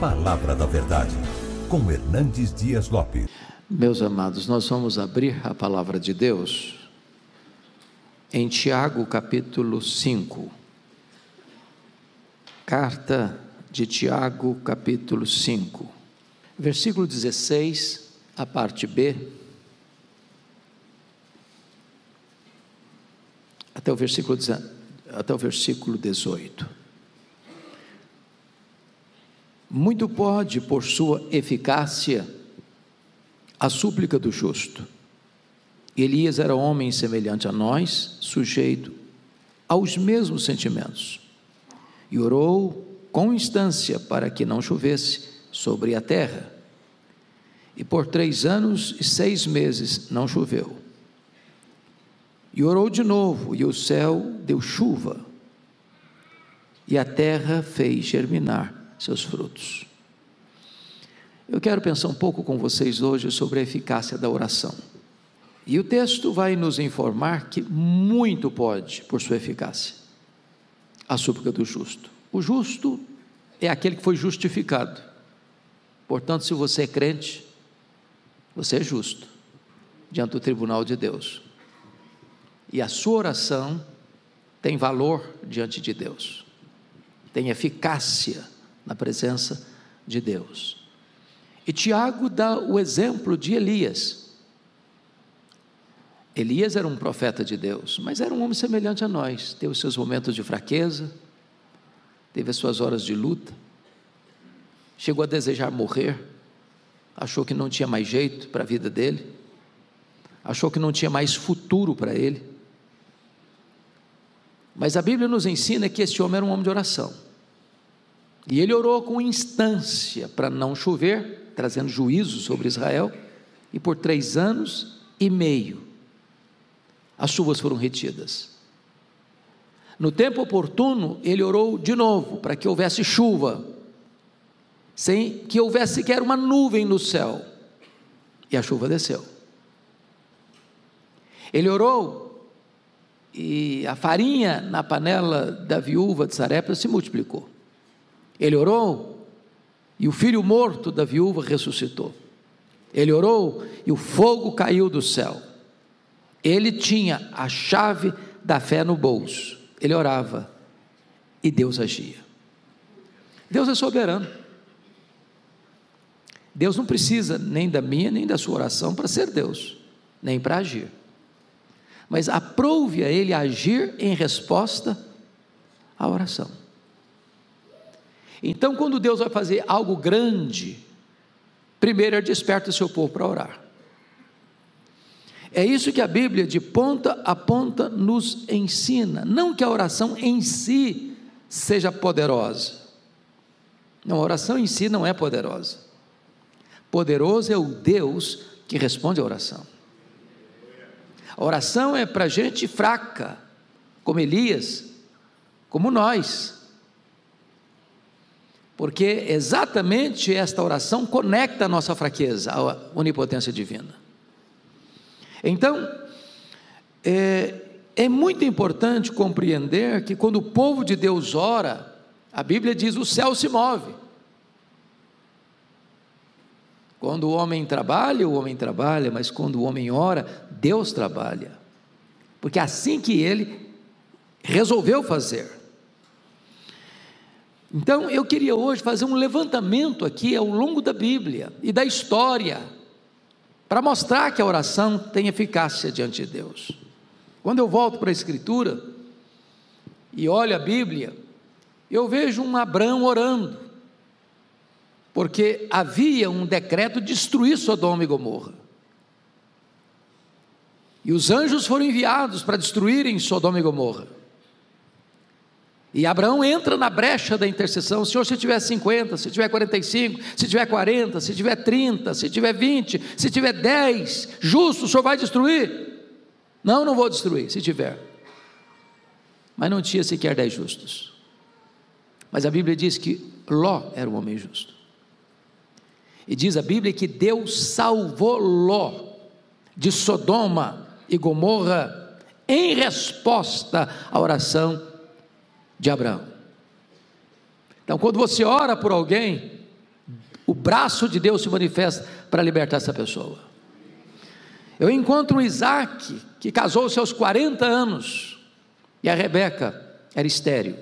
Palavra da Verdade, com Hernandes Dias Lopes. Meus amados, nós vamos abrir a palavra de Deus em Tiago capítulo 5. Carta de Tiago capítulo 5, versículo 16, a parte B, até o versículo 18. Muito pode, por sua eficácia, a súplica do justo. Elias era homem semelhante a nós, sujeito aos mesmos sentimentos, e orou com instância para que não chovesse sobre a terra. E por 3 anos e 6 meses não choveu. E orou de novo, e o céu deu chuva, e a terra fez germinar seus frutos. Eu quero pensar um pouco com vocês hoje sobre a eficácia da oração. E o texto vai nos informar que muito pode, por sua eficácia, a súplica do justo. O justo é aquele que foi justificado. Portanto, se você é crente, você é justo diante do tribunal de Deus. E a sua oração tem valor diante de Deus, tem eficácia na presença de Deus. E Tiago dá o exemplo de Elias. Elias era um profeta de Deus, mas era um homem semelhante a nós. Teve os seus momentos de fraqueza, teve as suas horas de luta, chegou a desejar morrer, achou que não tinha mais jeito para a vida dele, achou que não tinha mais futuro para ele. Mas a Bíblia nos ensina que esse homem era um homem de oração, e ele orou com instância para não chover, trazendo juízo sobre Israel, e por 3 anos e meio as chuvas foram retidas. No tempo oportuno ele orou de novo para que houvesse chuva, sem que houvesse sequer uma nuvem no céu, e a chuva desceu. Ele orou e a farinha na panela da viúva de Sarepta se multiplicou. Ele orou e o filho morto da viúva ressuscitou. Ele orou e o fogo caiu do céu. Ele tinha a chave da fé no bolso. Ele orava e Deus agia. Deus é soberano. Deus não precisa nem da minha nem da sua oração para ser Deus, nem para agir. Mas aprove a Ele agir em resposta à oração. Então, quando Deus vai fazer algo grande, primeiro Ele desperta o seu povo para orar. É isso que a Bíblia, de ponta a ponta, nos ensina. Não que a oração em si seja poderosa. Não, a oração em si não é poderosa. Poderoso é o Deus que responde à oração. A oração é para gente fraca, como Elias, como nós. Porque exatamente esta oração conecta a nossa fraqueza à onipotência divina. Então, é muito importante compreender que quando o povo de Deus ora, a Bíblia diz: o céu se move. Quando o homem trabalha, mas quando o homem ora, Deus trabalha. Porque é assim que ele resolveu fazer. Então, eu queria hoje fazer um levantamento aqui ao longo da Bíblia e da história, para mostrar que a oração tem eficácia diante de Deus. Quando eu volto para a Escritura e olho a Bíblia, eu vejo um Abrão orando, porque havia um decreto de destruir Sodoma e Gomorra, e os anjos foram enviados para destruírem Sodoma e Gomorra. E Abraão entra na brecha da intercessão: Senhor, se tiver 50, se tiver 45, se tiver 40, se tiver 30, se tiver 20, se tiver 10, justo, o Senhor vai destruir? Não, não vou destruir, se tiver. Mas não tinha sequer 10 justos. Mas a Bíblia diz que Ló era um homem justo. E diz a Bíblia que Deus salvou Ló de Sodoma e Gomorra em resposta à oração de Abraão. Então, quando você ora por alguém, o braço de Deus se manifesta para libertar essa pessoa. Eu encontro um Isaac que casou-se aos 40 anos, e a Rebeca era estéril.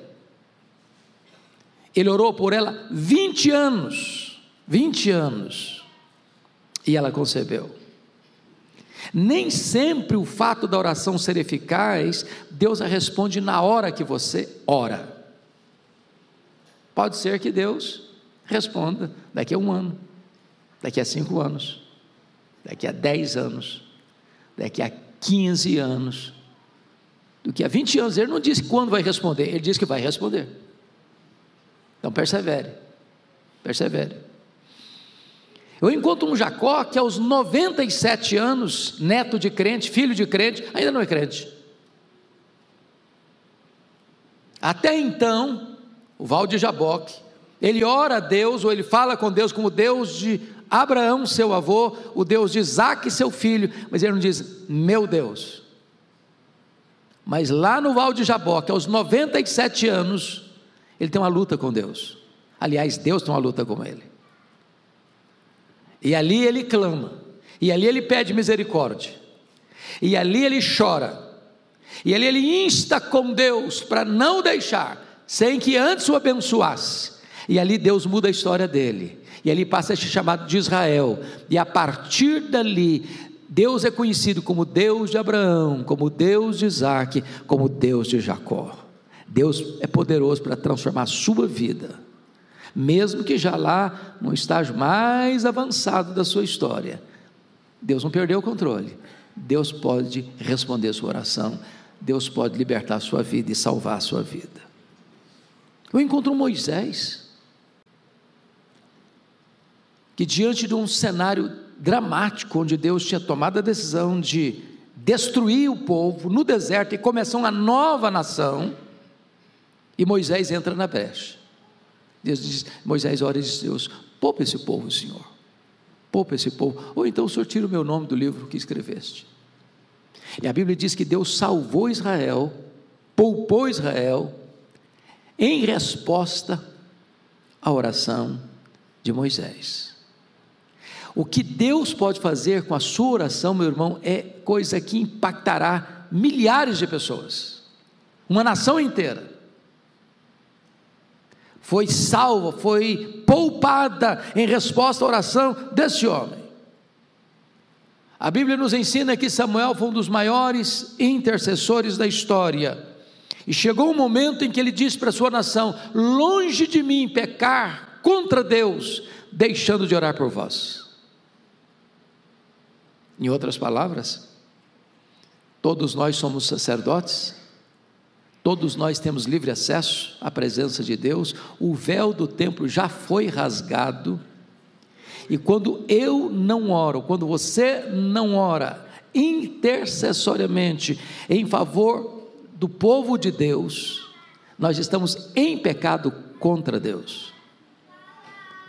Ele orou por ela 20 anos, e ela concebeu. Nem sempre o fato da oração ser eficaz, Deus a responde na hora que você ora. Pode ser que Deus responda daqui a 1 ano, daqui a 5 anos, daqui a 10 anos, daqui a 15 anos, do que a 20 anos. Ele não disse quando vai responder, ele disse que vai responder. Então persevere. Eu encontro um Jacó que aos 97 anos, neto de crente, filho de crente, ainda não é crente. Até então, o Val de Jaboque, ele ora a Deus, ou ele fala com Deus como Deus de Abraão, seu avô, o Deus de Isaque, seu filho, mas ele não diz, meu Deus. Mas lá no Val de Jaboque, aos 97 anos, ele tem uma luta com Deus. Aliás, Deus tem uma luta com ele. E ali ele clama, e ali ele pede misericórdia, e ali ele chora, e ali ele insta com Deus para não deixar, sem que antes o abençoasse. E ali Deus muda a história dele, e ali passa a ser chamado de Israel, e a partir dali, Deus é conhecido como Deus de Abraão, como Deus de Isaque, como Deus de Jacó. Deus é poderoso para transformar a sua vida, mesmo que já lá no estágio mais avançado da sua história. Deus não perdeu o controle. Deus pode responder a sua oração, Deus pode libertar a sua vida e salvar a sua vida. Eu encontro Moisés, que diante de um cenário dramático, onde Deus tinha tomado a decisão de destruir o povo no deserto e começar uma nova nação, e Moisés entra na brecha. Deus diz, Moisés ora e diz, Deus, poupa esse povo, Senhor, poupa esse povo, ou então o Senhor tira o meu nome do livro que escreveste. E a Bíblia diz que Deus salvou Israel, poupou Israel, em resposta à oração de Moisés. O que Deus pode fazer com a sua oração, meu irmão, é coisa que impactará milhares de pessoas, uma nação inteira. Foi salva, foi poupada em resposta à oração desse homem. A Bíblia nos ensina que Samuel foi um dos maiores intercessores da história, e chegou um momento em que ele disse para a sua nação, longe de mim pecar contra Deus, deixando de orar por vós. Em outras palavras, todos nós somos sacerdotes, todos nós temos livre acesso à presença de Deus, o véu do templo já foi rasgado, e quando eu não oro, quando você não ora intercessoriamente em favor do povo de Deus, nós estamos em pecado contra Deus,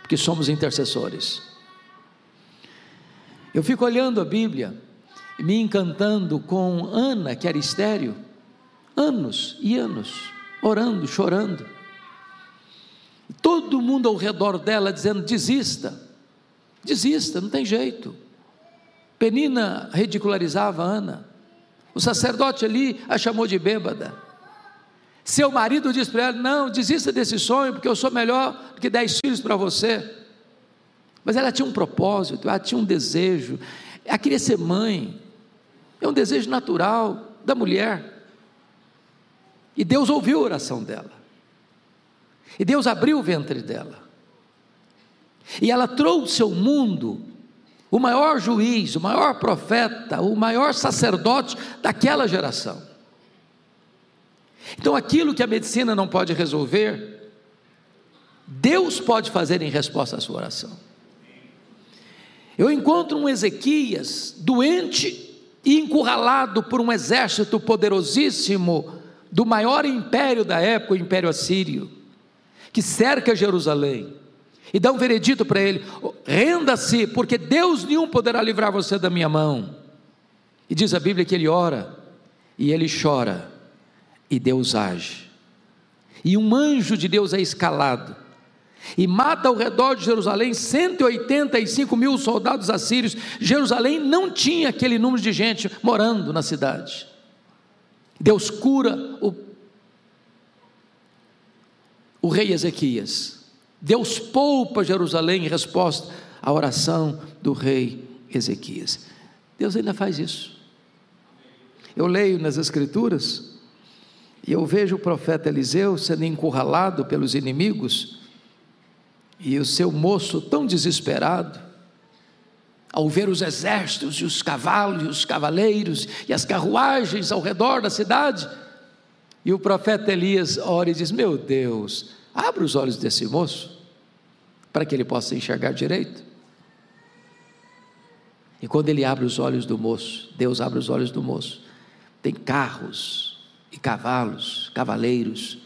porque somos intercessores. Eu fico olhando a Bíblia, me encantando com Ana, que era estéril, anos e anos, orando, chorando, todo mundo ao redor dela dizendo, desista, não tem jeito. Penina ridicularizava Ana, o sacerdote ali a chamou de bêbada, seu marido disse para ela, não, desista desse sonho, porque eu sou melhor do que 10 filhos para você. Mas ela tinha um propósito, ela tinha um desejo, ela queria ser mãe, é um desejo natural da mulher. E Deus ouviu a oração dela, e Deus abriu o ventre dela, e ela trouxe ao mundo o maior juiz, o maior profeta, o maior sacerdote daquela geração. Então aquilo que a medicina não pode resolver, Deus pode fazer em resposta à sua oração. Eu encontro um Ezequias doente e encurralado por um exército poderosíssimo do maior império da época, o Império Assírio, que cerca Jerusalém, e dá um veredito para ele, renda-se, porque Deus nenhum poderá livrar você da minha mão. E diz a Bíblia que ele ora, e ele chora, e Deus age, e um anjo de Deus é escalado, e mata ao redor de Jerusalém 185 mil soldados assírios. Jerusalém não tinha aquele número de gente morando na cidade. Deus cura o rei Ezequias. Deus poupa Jerusalém em resposta à oração do rei Ezequias. Deus ainda faz isso. Eu leio nas Escrituras e eu vejo o profeta Eliseu sendo encurralado pelos inimigos, e o seu moço tão desesperado, ao ver os exércitos e os cavalos e os cavaleiros e as carruagens ao redor da cidade, e o profeta Elias ora e diz: meu Deus, abre os olhos desse moço, para que ele possa enxergar direito. E quando ele abre os olhos do moço, Deus abre os olhos do moço, tem carros e cavalos, cavaleiros,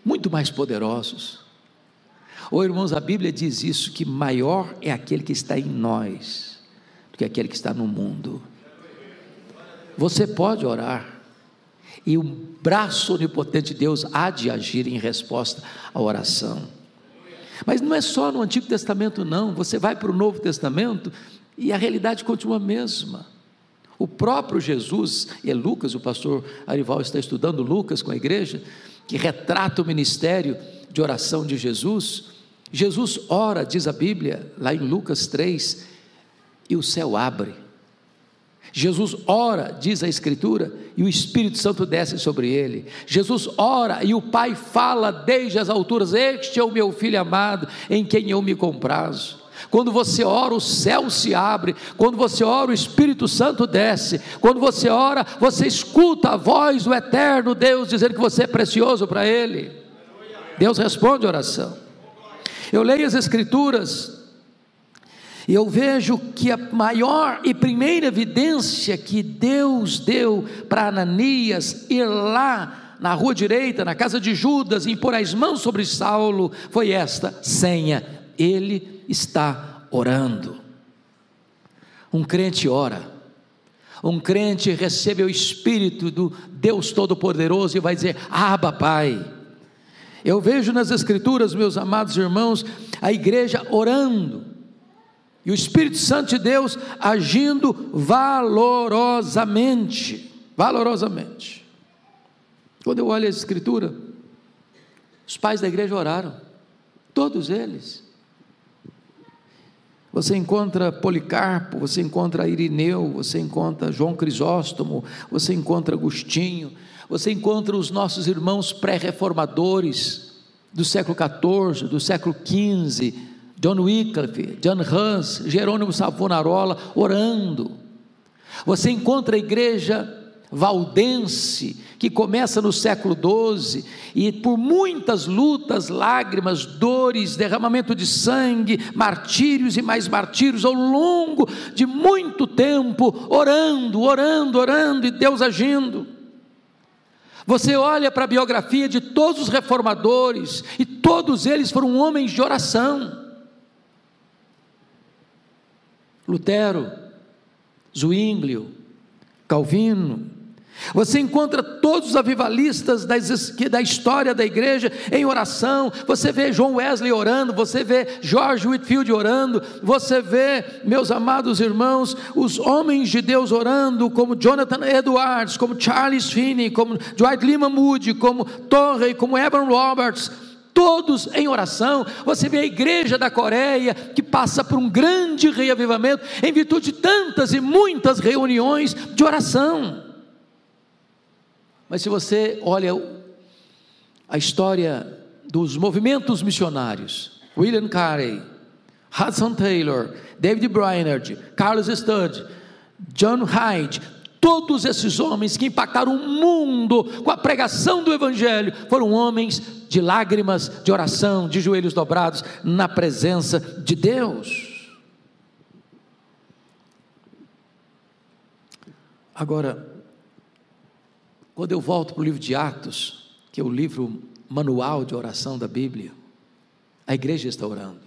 muito mais poderosos. Irmãos, a Bíblia diz isso, que maior é aquele que está em nós, do que aquele que está no mundo. Você pode orar, e o braço onipotente de Deus há de agir em resposta à oração. Mas não é só no Antigo Testamento não, você vai para o Novo Testamento, e a realidade continua a mesma. O próprio Jesus, e é Lucas, o pastor Arival está estudando Lucas com a igreja, que retrata o ministério de oração de Jesus. Jesus ora, diz a Bíblia, lá em Lucas 3, e o céu abre. Jesus ora, diz a Escritura, e o Espírito Santo desce sobre ele. Jesus ora, e o Pai fala desde as alturas: este é o meu Filho amado, em quem eu me comprazo. Quando você ora, o céu se abre. Quando você ora, o Espírito Santo desce. Quando você ora, você escuta a voz do eterno Deus dizendo que você é precioso para Ele. Deus responde a oração. Eu leio as Escrituras e eu vejo que a maior e primeira evidência que Deus deu para Ananias ir lá na rua direita, na casa de Judas, e impor as mãos sobre Saulo, foi esta senha: ele está orando. Um crente ora, um crente recebe o Espírito do Deus Todo-Poderoso e vai dizer: Abba, Pai. Eu vejo nas Escrituras, meus amados irmãos, a igreja orando, e o Espírito Santo de Deus agindo valorosamente. Quando eu olho a Escritura, os pais da igreja oraram, todos eles. Você encontra Policarpo, você encontra Irineu, você encontra João Crisóstomo, você encontra Agostinho, você encontra os nossos irmãos pré-reformadores do século XIV, do século XV, John Wycliffe, John Hus, Jerônimo Savonarola orando. Você encontra a igreja valdense, que começa no século XII, e por muitas lutas, lágrimas, dores, derramamento de sangue, martírios e mais martírios, ao longo de muito tempo, orando, e Deus agindo. Você olha para a biografia de todos os reformadores, e todos eles foram homens de oração. Lutero, Zwinglio, Calvino. Você encontra todos os avivalistas da história da igreja em oração. Você vê John Wesley orando, você vê George Whitefield orando, você vê, meus amados irmãos, os homens de Deus orando, como Jonathan Edwards, como Charles Finney, como Dwight Lyman Moody, como Torrey, como Evan Roberts, todos em oração. Você vê a igreja da Coreia, que passa por um grande reavivamento, em virtude de tantas e muitas reuniões de oração. Mas se você olha a história dos movimentos missionários, William Carey, Hudson Taylor, David Brainerd, Carlos Studd, John Hyde, todos esses homens que impactaram o mundo com a pregação do Evangelho, foram homens de lágrimas, de oração, de joelhos dobrados na presença de Deus. Agora, quando eu volto para o livro de Atos, que é o livro manual de oração da Bíblia, a igreja está orando.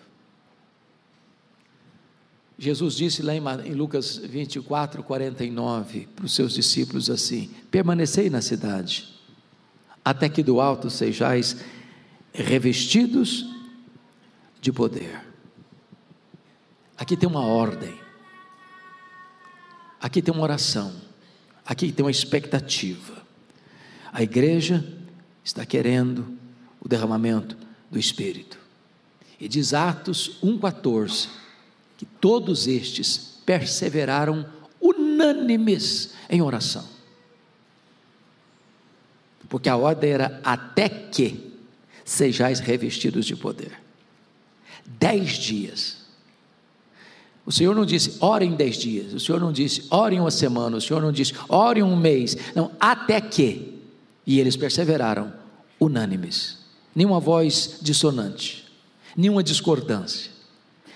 Jesus disse lá em Lucas 24, 49, para os seus discípulos assim: permanecei na cidade, até que do alto sejais revestidos de poder. Aqui tem uma ordem, aqui tem uma oração, aqui tem uma expectativa. A igreja está querendo o derramamento do Espírito. E diz Atos 1,14, que todos estes perseveraram unânimes em oração. Porque a ordem era até que sejais revestidos de poder. 10 dias. O Senhor não disse, ore em 10 dias. O Senhor não disse, ore em uma semana. O Senhor não disse, ore em um mês. Não, até que. E eles perseveraram, unânimes. Nenhuma voz dissonante, nenhuma discordância,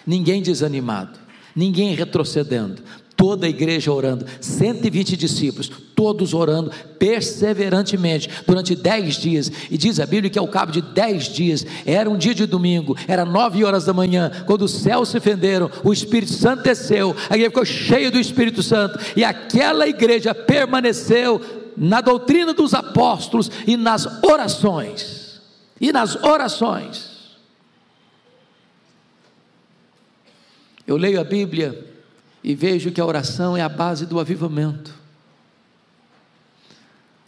ninguém desanimado, ninguém retrocedendo. Toda a igreja orando, 120 discípulos, todos orando perseverantemente, durante 10 dias, e diz a Bíblia que ao cabo de 10 dias, era um dia de domingo, era 9 horas da manhã, quando os céus se fenderam, o Espírito Santo desceu, a igreja ficou cheia do Espírito Santo, e aquela igreja permaneceu na doutrina dos apóstolos, e nas orações, eu leio a Bíblia, e vejo que a oração é a base do avivamento.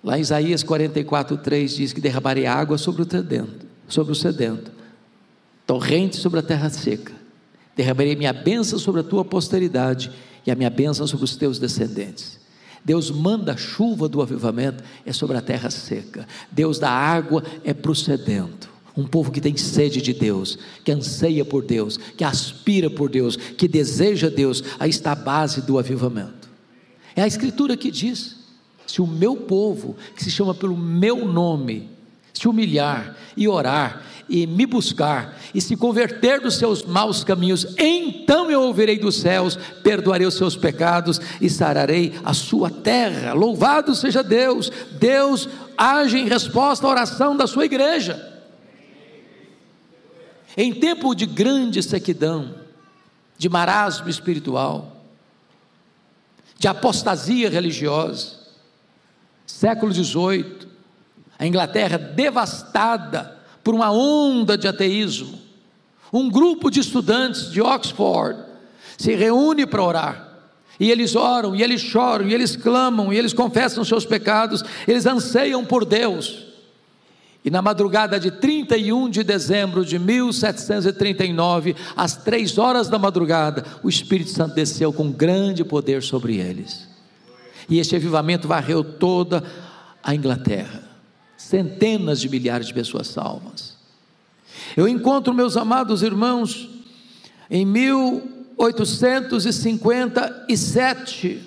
Lá em Isaías 44:3 diz que derramarei água sobre o sedento, torrente sobre a terra seca, derramarei minha bênção sobre a tua posteridade, e a minha bênção sobre os teus descendentes. Deus manda a chuva do avivamento, é sobre a terra seca. Deus dá água, é para o sedento. Um povo que tem sede de Deus, que anseia por Deus, que aspira por Deus, que deseja Deus, aí está a base do avivamento. É a Escritura que diz, se o meu povo, que se chama pelo meu nome, se humilhar e orar, e me buscar, e se converter dos seus maus caminhos, então eu ouvirei dos céus, perdoarei os seus pecados, e sararei a sua terra. Louvado seja Deus. Deus age em resposta à oração da sua igreja. Em tempo de grande sequidão, de marasmo espiritual, de apostasia religiosa, século XVIII, a Inglaterra devastada por uma onda de ateísmo, um grupo de estudantes de Oxford se reúne para orar, e eles oram, e eles choram, e eles clamam, e eles confessam seus pecados, eles anseiam por Deus. E na madrugada de 31 de dezembro de 1739, às 3 horas da madrugada, o Espírito Santo desceu com grande poder sobre eles, e este avivamento varreu toda a Inglaterra, centenas de milhares de pessoas salvas. Eu encontro, meus amados irmãos, em 1857,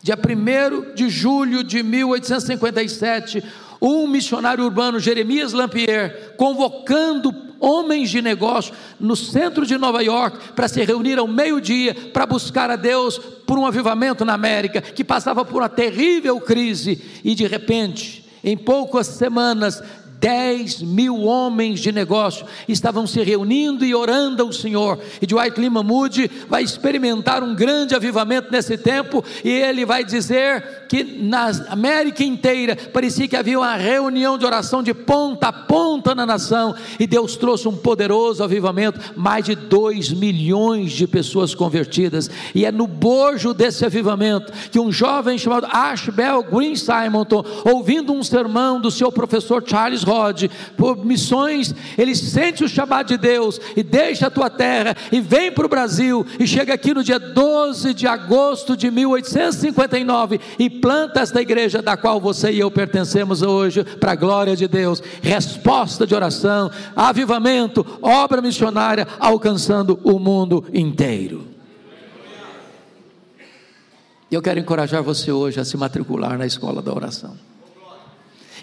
dia 1º de julho de 1857, um missionário urbano, Jeremias Lampier, convocando homens de negócio no centro de Nova York, para se reunir ao meio-dia, para buscar a Deus por um avivamento na América, que passava por uma terrível crise, e de repente, em poucas semanas, 10.000 homens de negócio estavam se reunindo e orando ao Senhor. E Dwight Lyman Moody vai experimentar um grande avivamento nesse tempo, e ele vai dizer que na América inteira parecia que havia uma reunião de oração de ponta a ponta na nação, e Deus trouxe um poderoso avivamento, mais de 2 milhões de pessoas convertidas. E é no bojo desse avivamento que um jovem chamado Ashbel Green Simonton, ouvindo um sermão do seu professor Charles Hodge por missões, ele sente o chamado de Deus, e deixa a tua terra, e vem para o Brasil, e chega aqui no dia 12 de agosto de 1859, e planta esta igreja da qual você e eu pertencemos hoje, para a glória de Deus. Resposta de oração, avivamento, obra missionária, alcançando o mundo inteiro. Eu quero encorajar você hoje a se matricular na escola da oração.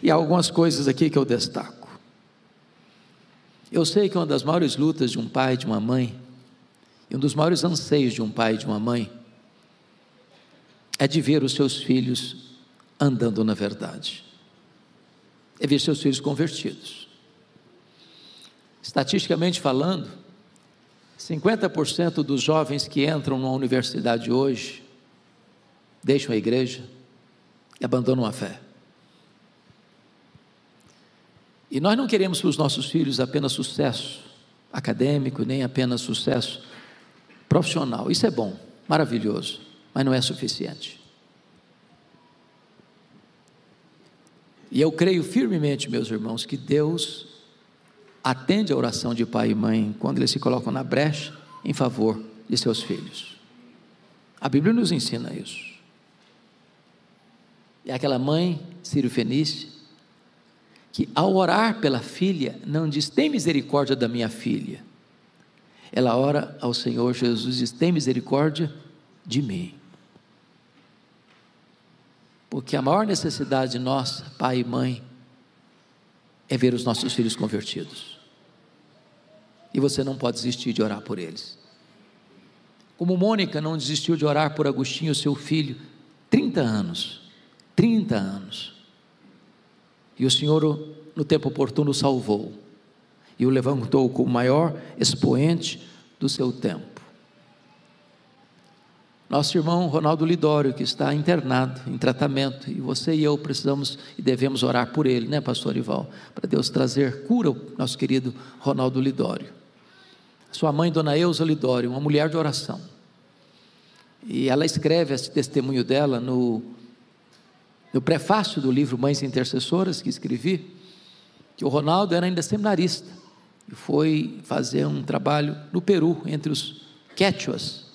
E há algumas coisas aqui que eu destaco. Eu sei que uma das maiores lutas de um pai e de uma mãe, e um dos maiores anseios de um pai e de uma mãe, é de ver os seus filhos andando na verdade, é ver seus filhos convertidos. Estatisticamente falando, 50% dos jovens que entram numa universidade hoje, deixam a igreja e abandonam a fé. E nós não queremos para os nossos filhos apenas sucesso, acadêmico, nem apenas sucesso profissional. Isso é bom, maravilhoso, mas não é suficiente. E eu creio firmemente, meus irmãos, que Deus atende a oração de pai e mãe quando eles se colocam na brecha em favor de seus filhos. A Bíblia nos ensina isso. É aquela mãe sírio-fenícia que, ao orar pela filha, não diz: tem misericórdia da minha filha. Ela ora ao Senhor Jesus e diz: tem misericórdia de mim. Porque a maior necessidade nossa, pai e mãe, é ver os nossos filhos convertidos. E você não pode desistir de orar por eles. Como Mônica não desistiu de orar por Agostinho, seu filho, 30 anos. 30 anos. E o Senhor, no tempo oportuno, o salvou. E o levantou como o maior expoente do seu tempo. Nosso irmão Ronaldo Lidório, que está internado, em tratamento, e você e eu precisamos e devemos orar por ele, né, pastor Ival? Para Deus trazer cura ao nosso querido Ronaldo Lidório. Sua mãe, dona Eusa Lidório, uma mulher de oração. E ela escreve esse testemunho dela no prefácio do livro Mães Intercessoras, que escrevi, que o Ronaldo era ainda seminarista, e foi fazer um trabalho no Peru, entre os quechuas,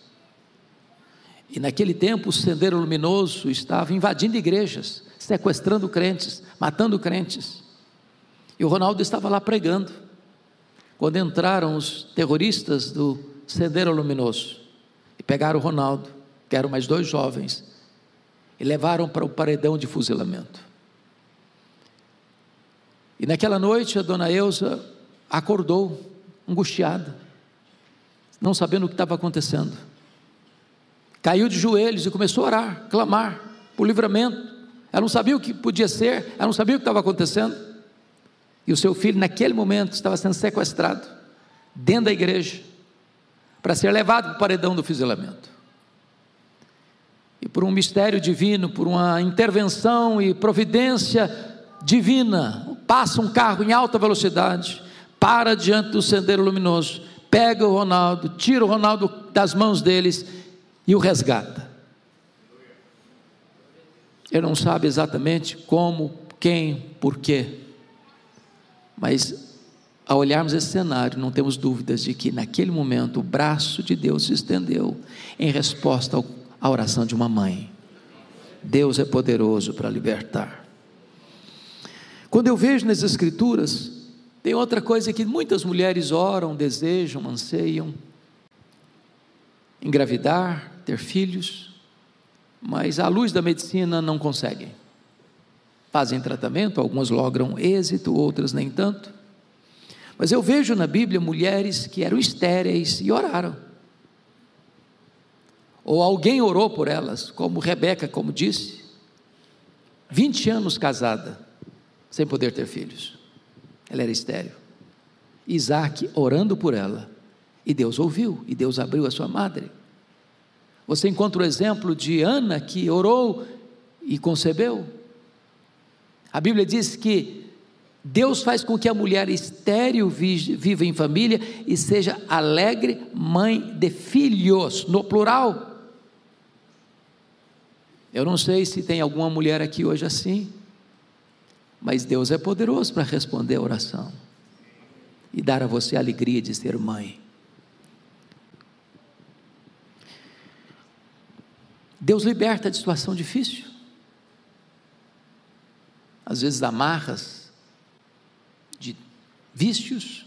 e naquele tempo o Sendeiro Luminoso estava invadindo igrejas, sequestrando crentes, matando crentes, e o Ronaldo estava lá pregando, quando entraram os terroristas do Sendeiro Luminoso, e pegaram o Ronaldo, que eram mais 2 jovens, e levaram para o paredão de fuzilamento. E naquela noite a dona Eusa acordou angustiada, não sabendo o que estava acontecendo, caiu de joelhos e começou a orar, clamar por livramento. Ela não sabia o que podia ser, ela não sabia o que estava acontecendo, e o seu filho naquele momento estava sendo sequestrado dentro da igreja, para ser levado para o paredão do fuzilamento. E por um mistério divino, por uma intervenção e providência divina, passa um carro em alta velocidade, para diante do Sendeiro Luminoso, pega o Ronaldo, tira o Ronaldo das mãos deles e o resgata. Ele não sabe exatamente como, quem, porquê, mas ao olharmos esse cenário, não temos dúvidas de que naquele momento o braço de Deus se estendeu em resposta à oração de uma mãe. Deus é poderoso para libertar. Quando eu vejo nas Escrituras, tem outra coisa que muitas mulheres oram, desejam, anseiam: engravidar, ter filhos, mas à luz da medicina não conseguem. Fazem tratamento, algumas logram êxito, outras nem tanto. Mas eu vejo na Bíblia mulheres que eram estéreis e oraram, ou alguém orou por elas, como Rebeca, como disse, 20 anos casada, sem poder ter filhos, ela era estéril. Isaac orando por ela, e Deus ouviu, e Deus abriu a sua madre. Você encontra o exemplo de Ana, que orou e concebeu. A Bíblia diz que Deus faz com que a mulher estéril viva em família e seja alegre mãe de filhos, no plural. Eu não sei se tem alguma mulher aqui hoje assim, mas Deus é poderoso para responder a oração e dar a você a alegria de ser mãe. Deus liberta de situação difícil, às vezes amarras de vícios,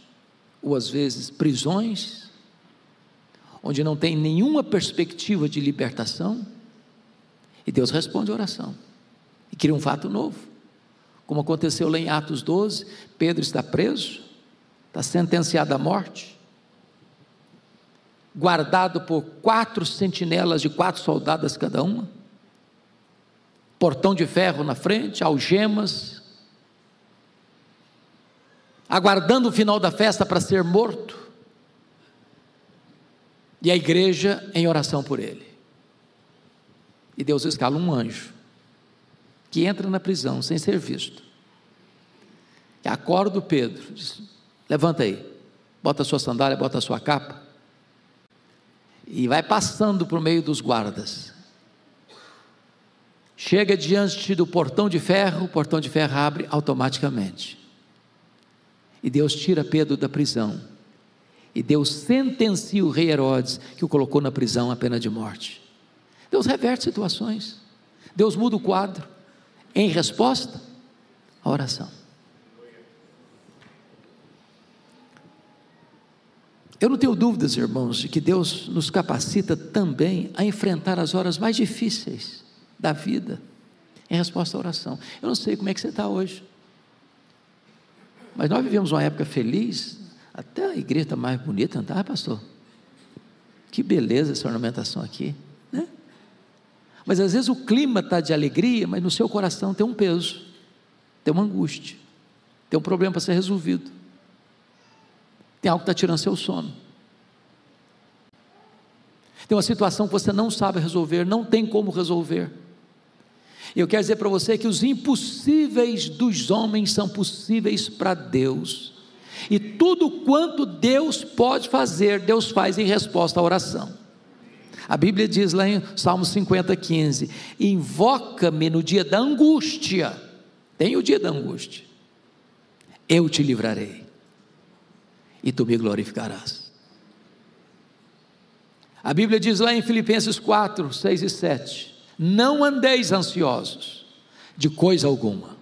ou às vezes prisões, onde não tem nenhuma perspectiva de libertação, e Deus responde a oração, e cria um fato novo, como aconteceu lá em Atos 12, Pedro está preso, está sentenciado à morte, guardado por 4 sentinelas de 4 soldadas cada uma, portão de ferro na frente, algemas, aguardando o final da festa para ser morto, e a igreja em oração por ele, e Deus escala um anjo, que entra na prisão sem ser visto, e acorda o Pedro, diz: levanta aí, bota a sua sandália, bota a sua capa, e vai passando por meio dos guardas, chega diante do portão de ferro, o portão de ferro abre automaticamente, e Deus tira Pedro da prisão, e Deus sentencia o rei Herodes, que o colocou na prisão a pena de morte. Deus reverte situações, Deus muda o quadro, em resposta à oração. Eu não tenho dúvidas, irmãos, de que Deus nos capacita também a enfrentar as horas mais difíceis da vida, em resposta à oração. Eu não sei como é que você está hoje, mas nós vivemos uma época feliz, até a igreja está mais bonita, não está, pastor? Que beleza essa ornamentação aqui, né? Mas às vezes o clima está de alegria, mas no seu coração tem um peso, tem uma angústia, tem um problema para ser resolvido, tem algo que está tirando seu sono, tem uma situação que você não sabe resolver, não tem como resolver. E eu quero dizer para você que os impossíveis dos homens são possíveis para Deus, e tudo quanto Deus pode fazer, Deus faz em resposta à oração. A Bíblia diz lá em Salmo 50:15, invoca-me no dia da angústia, tem o dia da angústia, eu te livrarei, e tu me glorificarás. A Bíblia diz lá em Filipenses 4:6 e 7, não andeis ansiosos de coisa alguma,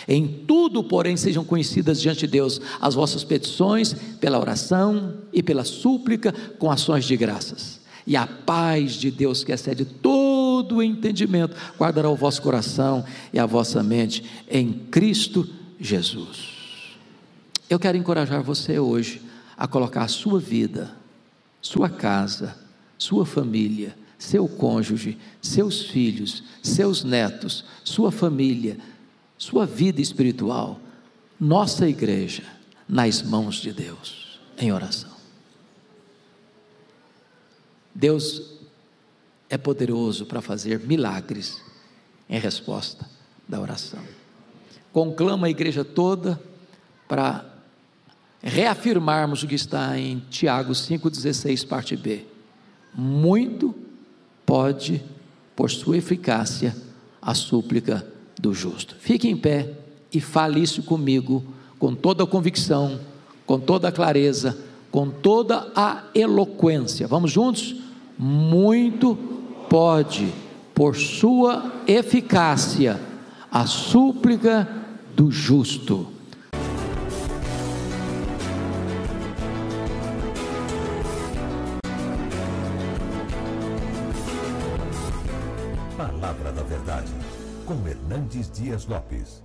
em tudo, porém, sejam conhecidas diante de Deus as vossas petições, pela oração e pela súplica, com ações de graças, e a paz de Deus, que excede todo o entendimento, guardará o vosso coração e a vossa mente em Cristo Jesus. Eu quero encorajar você hoje a colocar a sua vida, sua casa, sua família, seu cônjuge, seus filhos, seus netos, sua família, sua vida espiritual, nossa igreja, nas mãos de Deus, em oração. Deus é poderoso para fazer milagres em resposta da oração. Conclama a igreja toda para reafirmarmos o que está em Tiago 5,16, parte B. Muito pode, por sua eficácia, a súplica do justo. Fique em pé e fale isso comigo, com toda a convicção, com toda a clareza, com toda a eloquência. Vamos juntos? Muito pode, por sua eficácia, a súplica do justo. Palavra da Verdade, com Hernandes Dias Lopes.